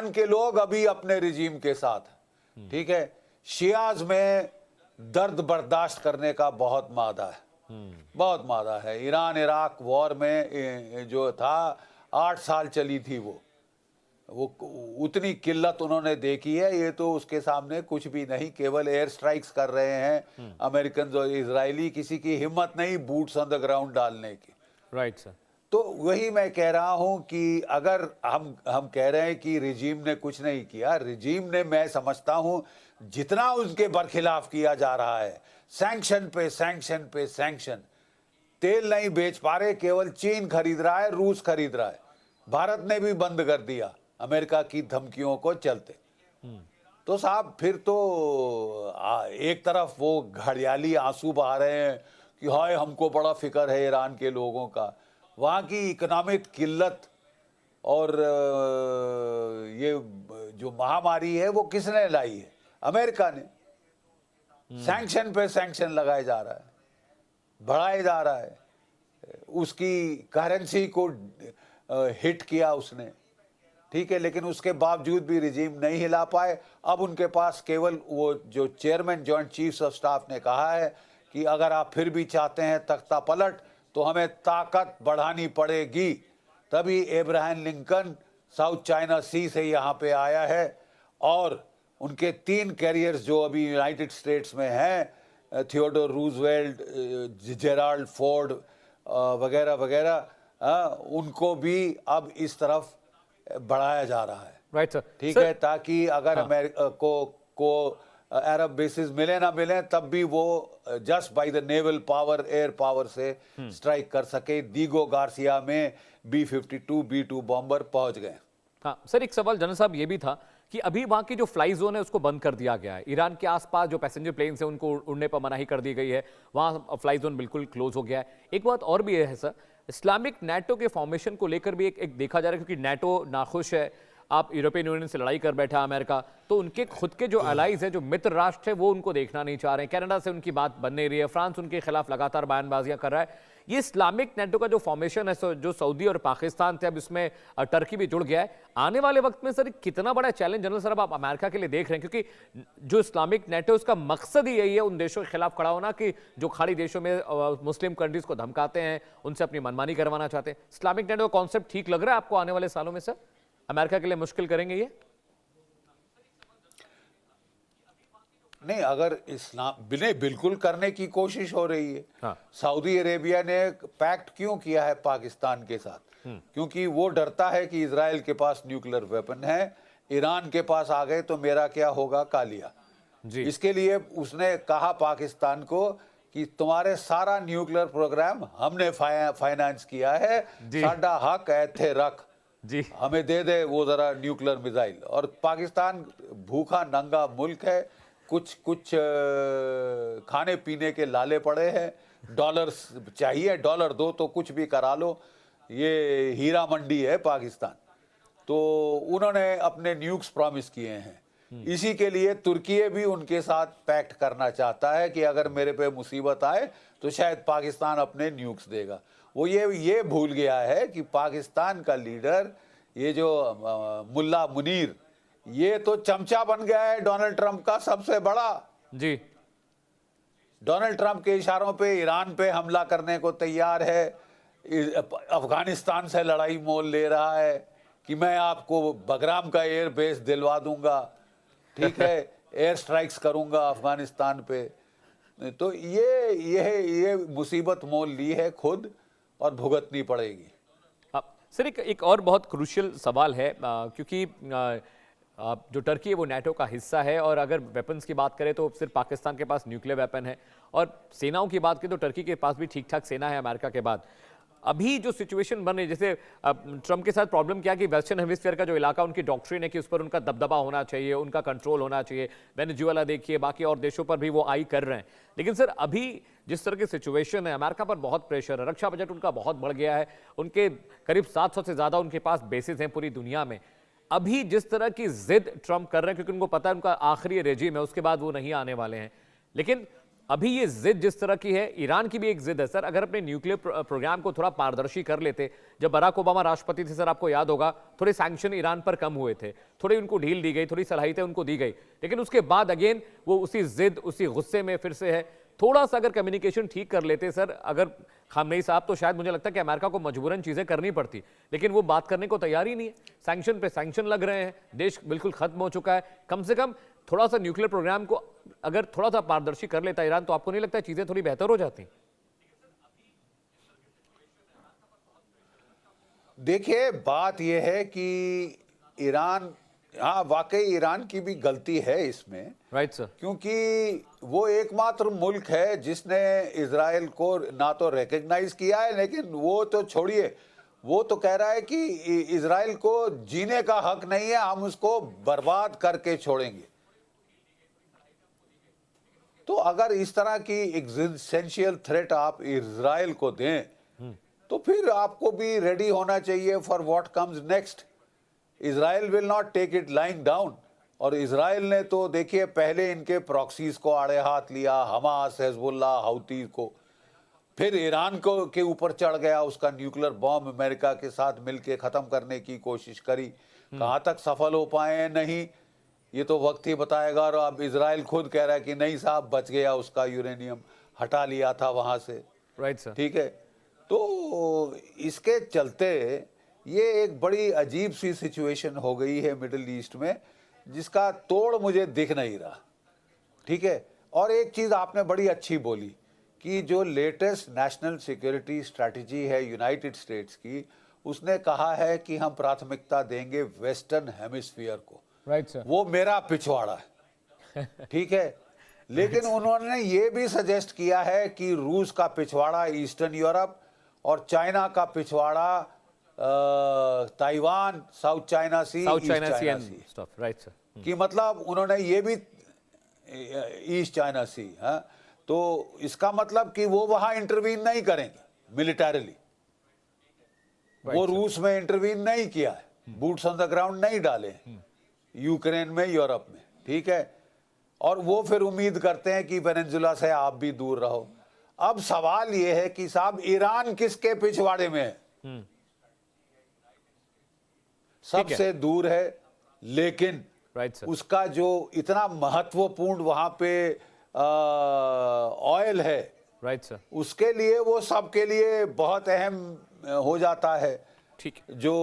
Iran के लोग अभी अपने रिजीम के साथ हैं, ठीक है। शियाज में दर्द बर्दाश्त करने का बहुत मादा है, बहुत मादा है। ईरान इराक वॉर में जो था 8 साल चली थी, वो उतनी किल्लत उन्होंने देखी है। ये तो उसके सामने कुछ भी नहीं, केवल एयर स्ट्राइक्स कर रहे हैं अमेरिकन और इजरायली, किसी की हिम्मत नहीं बूट्स ऑन द ग्राउंड डालने की। Right sir. तो वही मैं कह रहा हूं कि अगर हम कह रहे हैं कि रिजीम ने कुछ नहीं किया, रिजीम ने, मैं समझता हूं जितना उनके बरखिलाफ किया जा रहा है, सैंक्शन पे सैंक्शन पे सैंक्शन, तेल नहीं बेच पा रहे, केवल चीन खरीद रहा है, रूस खरीद रहा है, भारत ने भी बंद कर दिया अमेरिका की धमकियों को चलते। तो साहब फिर तो एक तरफ वो घड़ियाली आंसू बहा रहे हैं कि हाय हमको बड़ा फिक्र है ईरान के लोगों का, वहाँ की इकोनॉमिक किल्लत और ये जो महामारी है वो किसने लाई है? अमेरिका ने। सैंक्शन पे सैंक्शन लगाए जा रहा है, बढ़ाए जा रहा है, उसकी करेंसी को हिट किया उसने, ठीक है। लेकिन उसके बावजूद भी रिजीम नहीं हिला पाए। अब उनके पास केवल वो जो chairman joint chiefs of staff ने कहा है कि अगर आप फिर भी चाहते हैं तख्ता पलट तो हमें ताकत बढ़ानी पड़ेगी। तभी अब्राहम लिंकन साउथ चाइना सी से यहाँ पे आया है और उनके 3 कैरियर्स जो अभी यूनाइटेड स्टेट्स में हैं, थियोडोर रूजवेल्ट, जेराल्ड फोर्ड वगैरह वगैरह, उनको भी अब इस तरफ बढ़ाया जा रहा है। Right sir. ठीक है, ताकि अगर अमेरिका को अरब बेसिस मिले ना मिले, तब भी वो just by the naval power, air power से स्ट्राइक कर सके। दीगो गार्सिया में B-52 B-2 बॉम्बर पहुंच गए। हाँ सर, एक सवाल जनरल साहब ये भी था कि अभी वहां की जो फ्लाई जोन है उसको बंद कर दिया गया है। ईरान के आसपास जो पैसेंजर प्लेन है उनको उड़ने पर मनाही कर दी गई है, वहां फ्लाई जोन बिल्कुल क्लोज हो गया है। एक बात और भी है सर, इस्लामिक नेटो के फॉर्मेशन को लेकर भी एक देखा जा रहा है, क्योंकि नेटो नाखुश है, आप यूरोपियन यूनियन से लड़ाई कर बैठा अमेरिका, तो उनके खुद के जो अलाइज है, जो मित्र राष्ट्र है, वो उनको देखना नहीं चाह रहे हैं। कनाडा से उनकी बात बन नहीं रही है, फ्रांस उनके खिलाफ लगातार बयानबाजियां कर रहा है। ये इस्लामिक नेटो का जो फॉर्मेशन है जो सऊदी और पाकिस्तान थे, अब इसमें टर्की भी जुड़ गया है, आने वाले वक्त में सर कितना बड़ा चैलेंज जनरल साहब आप अमेरिका के लिए देख रहे हैं? क्योंकि जो इस्लामिक नेटो उसका मकसद ही यही है उन देशों के खिलाफ खड़ा होना कि जो खाड़ी देशों में मुस्लिम कंट्रीज को धमकाते हैं, उनसे अपनी मनमानी करवाना चाहते हैं। इस्लामिक नेटो का कॉन्सेप्ट ठीक लग रहा है आपको आने वाले सालों में सर? अमेरिका के लिए मुश्किल करेंगे ये? नहीं, अगर इस्लाम बिल्कुल करने की कोशिश हो रही है। हाँ। सऊदी अरेबिया ने पैक्ट क्यों किया है पाकिस्तान के साथ? क्योंकि वो डरता है कि इजराइल के पास न्यूक्लियर वेपन है, ईरान के पास आ गए तो मेरा क्या होगा कालिया जी। इसके लिए उसने कहा पाकिस्तान को कि तुम्हारे सारा न्यूक्लियर प्रोग्राम हमने फाइनेंस किया है, साडा हक ऐथे रख जी, हमें दे दे वो जरा न्यूक्लियर मिसाइल। और पाकिस्तान भूखा नंगा मुल्क है, कुछ खाने पीने के लाले पड़े हैं, डॉलर्स चाहिए, डॉलर दो तो कुछ भी करा लो, ये हीरा मंडी है पाकिस्तान। तो उन्होंने अपने न्यूक्स प्रॉमिस किए हैं, इसी के लिए तुर्की भी उनके साथ पैक्ट करना चाहता है कि अगर मेरे पे मुसीबत आए तो शायद पाकिस्तान अपने न्यूक्स देगा। वो ये भूल गया है कि पाकिस्तान का लीडर ये जो मुल्ला मुनीर, ये तो चमचा बन गया है डोनाल्ड ट्रंप का सबसे बड़ा। जी, डोनाल्ड ट्रंप के इशारों पे ईरान पे हमला करने को तैयार है, अफगानिस्तान से लड़ाई मोल ले रहा है कि मैं आपको बगराम का एयर बेस दिलवा दूंगा, ठीक है, एयर स्ट्राइक्स करूंगा अफगानिस्तान पे। तो ये मुसीबत मोल ली है खुद और भुगतनी पड़ेगी। सर एक और बहुत क्रूशियल सवाल है, क्योंकि जो टर्की है वो नेटो का हिस्सा है, और अगर वेपन्स की बात करें तो सिर्फ पाकिस्तान के पास न्यूक्लियर वेपन है, और सेनाओं की बात करें तो टर्की के पास भी ठीक ठाक सेना है अमेरिका के बाद। अभी जो सिचुएशन बन रही है, जैसे ट्रंप के साथ प्रॉब्लम क्या कि वेस्टर्न हेमिस्फीयर का जो इलाका, उनकी डॉक्ट्रिन है कि उस पर उनका दबदबा होना चाहिए, उनका कंट्रोल होना चाहिए। वेनेजुएला देखिए, बाकी और देशों पर भी वो आई कर रहे हैं। लेकिन सर अभी जिस तरह की सिचुएशन है, अमेरिका पर बहुत प्रेशर है, रक्षा बजट उनका बहुत बढ़ गया है, उनके करीब 700 से ज़्यादा उनके पास बेसिस हैं पूरी दुनिया में। अभी जिस तरह की जिद ट्रंप कर रहे हैं, क्योंकि उनको पता है उनका आखिरी रेजिम है, उसके बाद वो नहीं आने वाले हैं, लेकिन अभी ये जिद जिस तरह की है, ईरान की भी एक जिद है सर। अगर अपने न्यूक्लियर प्रोग्राम को थोड़ा पारदर्शी कर लेते, जब बराक ओबामा राष्ट्रपति थे सर, आपको याद होगा, थोड़े सैंक्शन ईरान पर कम हुए थे, थोड़ी उनको ढील दी गई, थोड़ी सलाहियतें उनको दी गई, लेकिन उसके बाद अगेन वो उसी जिद, उसी गुस्से में फिर से है। थोड़ा सा अगर कम्युनिकेशन ठीक कर लेते सर, अगर खामनेई साहब, तो शायद मुझे लगता है कि अमेरिका को मजबूरन चीजें करनी पड़ती, लेकिन वो बात करने को तैयार ही नहीं है। सैंक्शन पे सैंक्शन लग रहे हैं, देश बिल्कुल खत्म हो चुका है। कम से कम थोड़ा सा न्यूक्लियर प्रोग्राम को अगर थोड़ा सा पारदर्शी कर लेता ईरान, तो आपको नहीं लगता चीजें थोड़ी बेहतर हो जाती? देखिए, बात यह है कि ईरान, हाँ वाकई ईरान की भी गलती है इसमें, राइट सर। क्योंकि वो एकमात्र मुल्क है जिसने इजराइल को ना तो रिकग्नाइज किया है, लेकिन वो तो छोड़िए, वो तो कह रहा है कि इजराइल को जीने का हक नहीं है, हम उसको बर्बाद करके छोड़ेंगे। तो अगर इस तरह की एग्जिस्टेंशियल थ्रेट आप इजराइल को दें, तो फिर आपको भी रेडी होना चाहिए for what comes next. Israel will not take it lying down. और इजराइल ने तो देखिए पहले इनके प्रॉक्सीज को आड़े हाथ लिया, हमास, हिजबुल्लाह, हौती को, फिर ईरान को के ऊपर चढ़ गया, उसका न्यूक्लियर बॉम्ब अमेरिका के साथ मिलकर खत्म करने की कोशिश करी। कहां तक सफल हो पाए हैं, नहीं, ये तो वक्त ही बताएगा। और अब इजराइल खुद कह रहा है कि नहीं साहब, बच गया, उसका यूरेनियम हटा लिया था वहां से। Right sir. ठीक है, तो इसके चलते ये एक बड़ी अजीब सी सिचुएशन हो गई है मिडिल ईस्ट में, जिसका तोड़ मुझे दिख नहीं रहा। ठीक है, और एक चीज आपने बड़ी अच्छी बोली कि जो लेटेस्ट नेशनल सिक्योरिटी स्ट्रैटेजी है यूनाइटेड स्टेट्स की, उसने कहा है कि हम प्राथमिकता देंगे वेस्टर्न हेमिस्फीयर को। Right sir. वो मेरा पिछवाड़ा है। ठीक है, लेकिन उन्होंने ये भी सजेस्ट किया है कि रूस का पिछवाड़ा ईस्टर्न यूरोप और चाइना का पिछवाड़ा Taiwan, South China Sea, South East China Sea China and sea, stuff. Right sir. कि मतलब उन्होंने ये भी ईस्ट चाइना सी, हाँ, तो इसका मतलब कि वो वहां इंटरवीन नहीं करेंगे मिलिटरीली। वो रूस में इंटरवीन नहीं किया है, बूट्स ऑन द ग्राउंड नहीं डाले यूक्रेन में, यूरोप में। ठीक है, और वो फिर उम्मीद करते हैं कि वेनेजुला से आप भी दूर रहो। अब सवाल ये है कि साहब, ईरान किसके पिछवाड़े में है? सबसे दूर है, लेकिन राइट सर। उसका जो इतना महत्वपूर्ण वहां पे ऑयल है, राइट सर। उसके लिए वो सबके लिए बहुत अहम हो जाता है। ठीक है। जो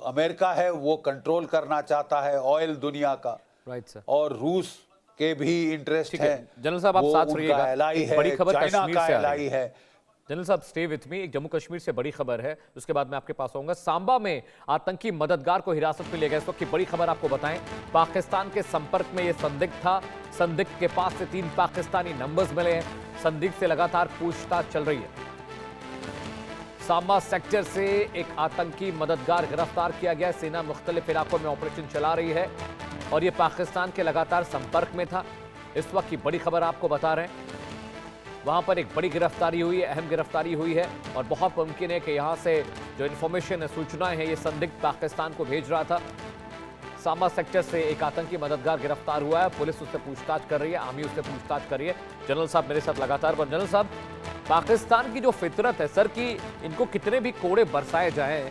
अमेरिका है वो कंट्रोल करना चाहता है ऑयल दुनिया का, राइट सर। और रूस के भी इंटरेस्ट ठीक है। है जनरल साहब, आप वो साथ उनका रहिएगा। एलाई एक बड़ी है, खबर चाइना कश्मीर का से आ रही एलाई है। जनरल साहब स्टे विथ मी, एक जम्मू कश्मीर से बड़ी खबर है, उसके बाद मैं आपके पास आऊंगा। सांबा में आतंकी मददगार को हिरासत में लिया गया। इस वक्त की बड़ी खबर आपको बताएं, पाकिस्तान के संपर्क में यह संदिग्ध था। संदिग्ध के पास से 3 पाकिस्तानी नंबर्स मिले हैं। संदिग्ध से लगातार पूछताछ चल रही है। सांबा सेक्टर से एक आतंकी मददगार गिरफ्तार किया गया। सेना मुख्तलिफ इलाकों में ऑपरेशन चला रही है और यह पाकिस्तान के लगातार संपर्क में था। इस वक्त की बड़ी खबर आपको बता रहे हैं, वहां पर एक बड़ी गिरफ्तारी हुई है, अहम गिरफ्तारी हुई है, और बहुत मुमकिन है कि यहां से जो इन्फॉर्मेशन है, सूचनाएं हैं, ये संदिग्ध पाकिस्तान को भेज रहा था। सांबा सेक्टर से एक आतंकी मददगार गिरफ्तार हुआ है। पुलिस उससे पूछताछ कर रही है, आर्मी उससे पूछताछ कर रही है। जनरल साहब मेरे साथ लगातार। पर जनरल साहब, पाकिस्तान की जो फितरत है सर, कि इनको कितने भी कोड़े बरसाए जाएं,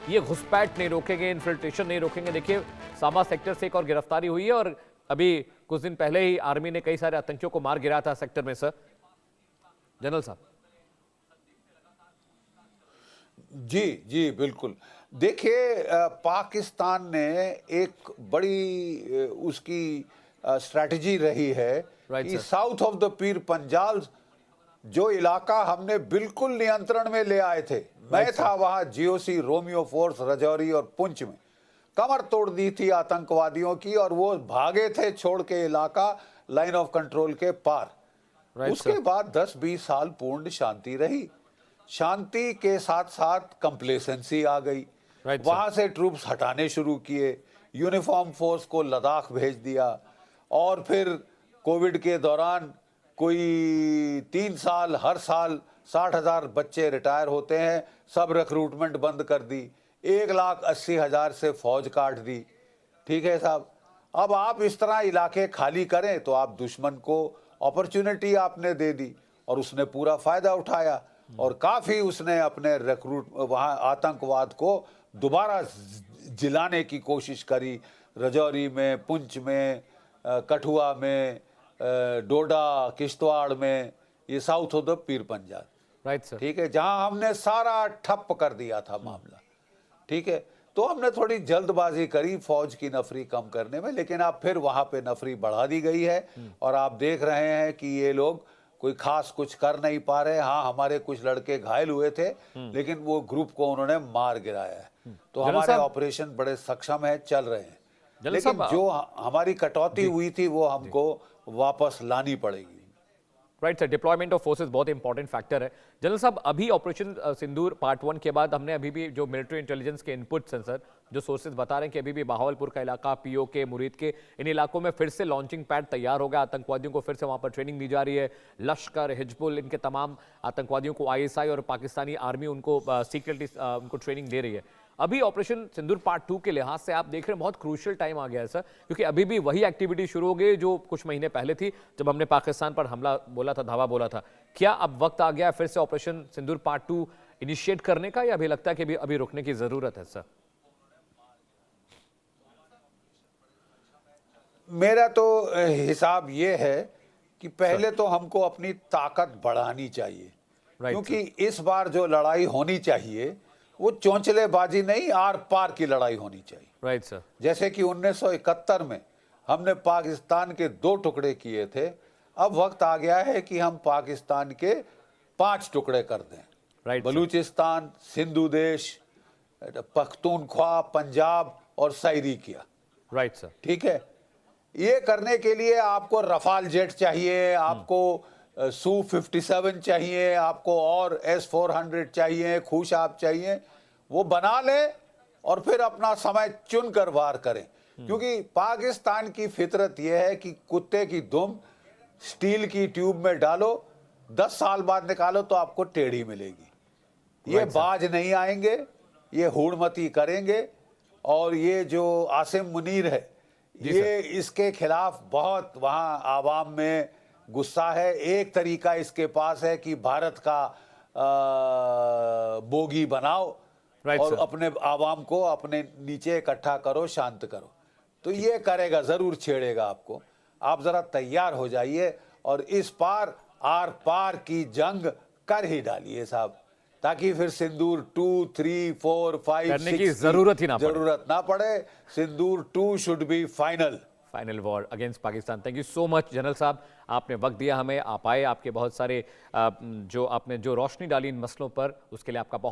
ये घुसपैठ नहीं रोकेंगे, इन्फिल्ट्रेशन नहीं रोकेंगे। देखिए, सांबा सेक्टर से एक और गिरफ्तारी हुई है, और अभी कुछ दिन पहले ही आर्मी ने कई सारे आतंकियों को मार गिराया था सेक्टर में। सर जनरल साहब। जी जी बिल्कुल। देखिए, पाकिस्तान ने एक बड़ी उसकी स्ट्रैटेजी रही है कि south of the Pir Panjal, जो इलाका हमने बिल्कुल नियंत्रण में ले आए थे, मैं था वहां, जीओसी, रोमियो फोर्स, रजौरी और पुंछ में, कमर तोड़ दी थी आतंकवादियों की, और वो भागे थे छोड़ के इलाका लाइन ऑफ कंट्रोल के पार। उसके बाद 10-20 साल पूर्ण शांति रही। शांति के साथ साथ कंप्लेसेंसी आ गई। वहां से ट्रूप्स हटाने शुरू किए, यूनिफॉर्म फोर्स को लद्दाख भेज दिया, और फिर कोविड के दौरान कोई 3 साल, हर साल 60,000 बच्चे रिटायर होते हैं, सब रिक्रूटमेंट बंद कर दी, 1,80,000 से फौज काट दी। ठीक है साहब, अब आप इस तरह इलाके खाली करें तो आप दुश्मन को अपॉर्चुनिटी आपने दे दी और उसने पूरा फायदा उठाया और काफी उसने अपने रिक्रूट वहां आतंकवाद को दोबारा जिलाने की कोशिश करी। रजौरी में, पुंछ में, कठुआ में, डोडा, किश्तवाड़ में, ये south of the Pir Punjab, right sir. ठीक है, जहां हमने सारा ठप कर दिया था मामला, ठीक है। तो हमने थोड़ी जल्दबाजी करी फौज की नफरी कम करने में, लेकिन अब फिर वहां पे नफरी बढ़ा दी गई है और आप देख रहे हैं कि ये लोग कोई खास कुछ कर नहीं पा रहे। हाँ, हमारे कुछ लड़के घायल हुए थे, लेकिन वो ग्रुप को उन्होंने मार गिराया है। तो हमारे ऑपरेशन बड़े सक्षम है, चल रहे हैं, लेकिन जो हमारी कटौती हुई थी वो हमको वापस लानी पड़ेगी। Right sir, deployment of forces बहुत इंपॉर्टेंट फैक्टर है। जनरल साहब, अभी ऑपरेशन सिंदूर पार्ट 1 के बाद हमने अभी भी जो मिलिट्री इंटेलिजेंस के इनपुट्स हैं सर, जो सोर्सेज बता रहे हैं कि अभी भी बहावलपुर का इलाका, पीओके, मुरीद के इन इलाकों में फिर से लॉन्चिंग पैड तैयार हो गया, आतंकवादियों को फिर से वहां पर ट्रेनिंग दी जा रही है। लश्कर, हिजबुल, इनके तमाम आतंकवादियों को आईएसआई और पाकिस्तानी आर्मी उनको सीक्रेटली उनको ट्रेनिंग दे रही है। अभी ऑपरेशन सिंदूर पार्ट 2 के लिहाज से आप देख रहे हैं बहुत क्रूशियल टाइम आ गया है सर, क्योंकि अभी भी वही एक्टिविटी शुरू हो गई जो कुछ महीने पहले थी जब हमने पाकिस्तान पर हमला बोला था, धावा बोला था। क्या अब वक्त आ गया फिर से ऑपरेशन सिंदूर पार्ट 2 इनिशिएट करने का, या अभी लगता है कि अभी रुकने की जरूरत है सर? मेरा तो हिसाब ये है कि पहले तो हमको अपनी ताकत बढ़ानी चाहिए, क्योंकि इस बार जो लड़ाई होनी चाहिए वो चौंचलेबाजी नहीं, आर पार की लड़ाई होनी चाहिए। Right sir. जैसे कि 1971 में हमने पाकिस्तान के 2 टुकड़े किए थे, अब वक्त आ गया है कि हम पाकिस्तान के 5 टुकड़े कर दें। राइट, बलूचिस्तान, सिंधु देश, पख्तूनख्वा, पंजाब और सैरिकिया। Right sir. ठीक है, ये करने के लिए आपको रफाल जेट चाहिए, आपको Su-57 चाहिए, आपको और S-400 चाहिए, खूशाब चाहिए, वो बना ले और फिर अपना समय चुन कर वार करें। क्योंकि पाकिस्तान की फितरत यह है कि कुत्ते की दुम स्टील की ट्यूब में डालो, 10 साल बाद निकालो तो आपको टेढ़ी मिलेगी। ये बाज नहीं आएंगे, ये हुड़मती करेंगे। और ये जो आसिम मुनीर है, ये इसके खिलाफ बहुत वहाँ आवाम में गुस्सा है। एक तरीका इसके पास है कि भारत का बोगी बनाओ और अपने आवाम को अपने नीचे इकट्ठा करो, शांत करो। तो ये करेगा, जरूर छेड़ेगा आपको। आप जरा तैयार हो जाइए और इस पार आर पार की जंग कर ही डालिए साहब, ताकि फिर सिंदूर 2, 3, 4, 5, 6 की जरूरत ना पड़े। सिंदूर 2 should be final war against Pakistan. Thank you so much general साहब, आपने वक्त दिया हमें, आप आए, आपके बहुत सारे जो आपने जो रोशनी डाली इन मसलों पर, उसके लिए आपका बहुत